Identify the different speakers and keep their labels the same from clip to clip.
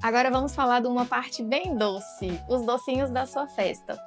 Speaker 1: Agora vamos falar de uma parte bem doce, os docinhos da sua festa.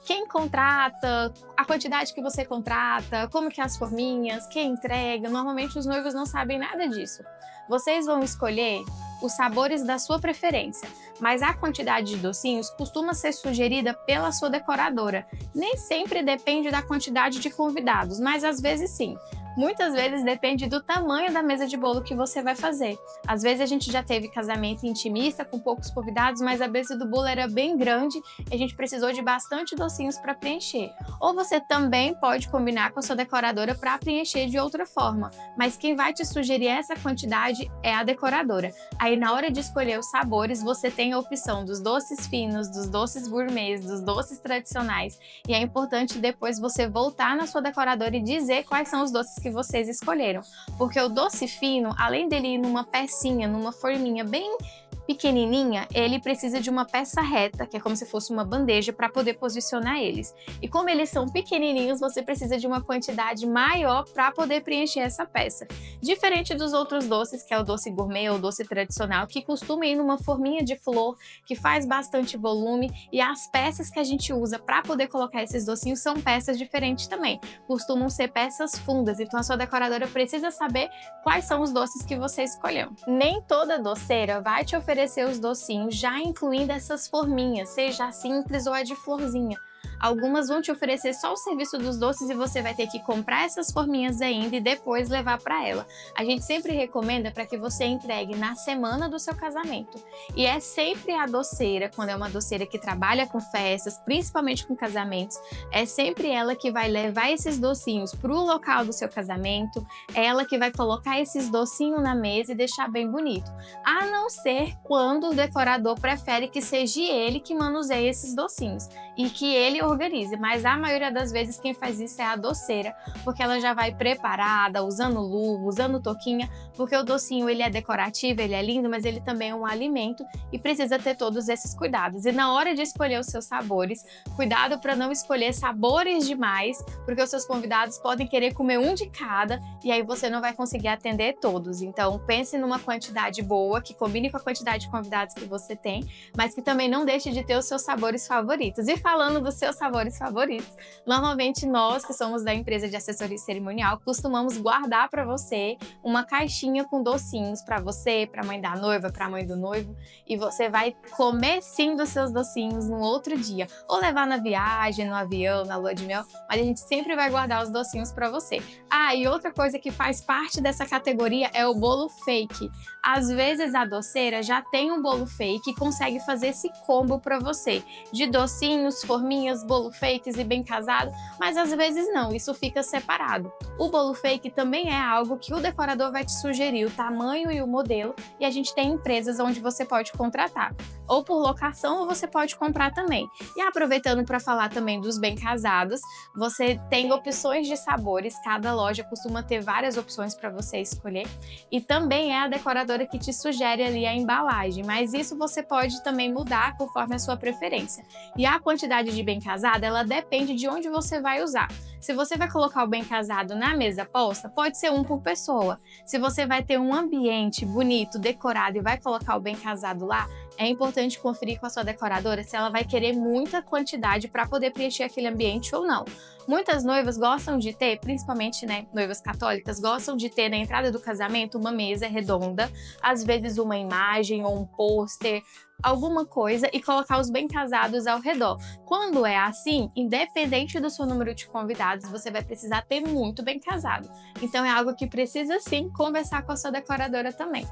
Speaker 1: Quem contrata, a quantidade que você contrata, como que é as forminhas, quem entrega, normalmente os noivos não sabem nada disso. Vocês vão escolher os sabores da sua preferência, mas a quantidade de docinhos costuma ser sugerida pela sua decoradora. Nem sempre depende da quantidade de convidados, mas às vezes sim. Muitas vezes depende do tamanho da mesa de bolo que você vai fazer. Às vezes a gente já teve casamento intimista com poucos convidados, mas a mesa do bolo era bem grande e a gente precisou de bastante docinhos para preencher. Ou você também pode combinar com a sua decoradora para preencher de outra forma, mas quem vai te sugerir essa quantidade é a decoradora. Aí na hora de escolher os sabores, você tem a opção dos doces finos, dos doces gourmets, dos doces tradicionais, e é importante depois você voltar na sua decoradora e dizer quais são os doces que vocês escolheram, porque o doce fino, além dele ir numa pecinha, numa forminha bem pequenininha, ele precisa de uma peça reta, que é como se fosse uma bandeja, para poder posicionar eles. E como eles são pequenininhos, você precisa de uma quantidade maior para poder preencher essa peça. Diferente dos outros doces, que é o doce gourmet ou doce tradicional, que costuma ir numa forminha de flor, que faz bastante volume, e as peças que a gente usa para poder colocar esses docinhos são peças diferentes também. Costumam ser peças fundas, então a sua decoradora precisa saber quais são os doces que você escolheu. Nem toda doceira vai te oferecer os docinhos já incluindo essas forminhas, seja a simples ou a de florzinha. Algumas vão te oferecer só o serviço dos doces e você vai ter que comprar essas forminhas ainda e depois levar para ela. A gente sempre recomenda para que você entregue na semana do seu casamento. E é sempre a doceira, quando é uma doceira que trabalha com festas, principalmente com casamentos, é sempre ela que vai levar esses docinhos para o local do seu casamento, é ela que vai colocar esses docinhos na mesa e deixar bem bonito. A não ser quando o decorador prefere que seja ele que manuseie esses docinhos e que ele organize, mas a maioria das vezes quem faz isso é a doceira, porque ela já vai preparada, usando luva, usando touquinha, porque o docinho ele é decorativo, ele é lindo, mas ele também é um alimento e precisa ter todos esses cuidados. E na hora de escolher os seus sabores, cuidado para não escolher sabores demais, porque os seus convidados podem querer comer um de cada e aí você não vai conseguir atender todos. Então pense numa quantidade boa, que combine com a quantidade de convidados que você tem, mas que também não deixe de ter os seus sabores favoritos. E falando dos seus sabores favoritos, normalmente nós que somos da empresa de assessoria cerimonial costumamos guardar para você uma caixinha com docinhos para você, para a mãe da noiva, para a mãe do noivo, e você vai comer sim dos seus docinhos no outro dia, ou levar na viagem, no avião, na lua de mel, mas a gente sempre vai guardar os docinhos para você. Ah, e outra coisa que faz parte dessa categoria é o bolo fake. Às vezes a doceira já tem um bolo fake e consegue fazer esse combo para você, de docinhos, forminhas, bolo fakes e bem casado, mas às vezes não, isso fica separado. O bolo fake também é algo que o decorador vai te sugerir o tamanho e o modelo, e a gente tem empresas onde você pode contratar, ou por locação ou você pode comprar também. E aproveitando para falar também dos bem casados, você tem opções de sabores, cada loja costuma ter várias opções para você escolher, e também é a decoradora que te sugere ali a embalagem, mas isso você pode também mudar conforme a sua preferência. E a quantidade de bem casado, ela depende de onde você vai usar. Se você vai colocar o bem casado na mesa posta, pode ser um por pessoa. Se você vai ter um ambiente bonito, decorado e vai colocar o bem casado lá, é importante conferir com a sua decoradora se ela vai querer muita quantidade para poder preencher aquele ambiente ou não. Muitas noivas gostam de ter, principalmente noivas católicas, gostam de ter na entrada do casamento uma mesa redonda, às vezes uma imagem ou um pôster, alguma coisa, e colocar os bem casados ao redor. Quando é assim, independente do seu número de convidados, você vai precisar ter muito bem casado. Então é algo que precisa sim conversar com a sua decoradora também.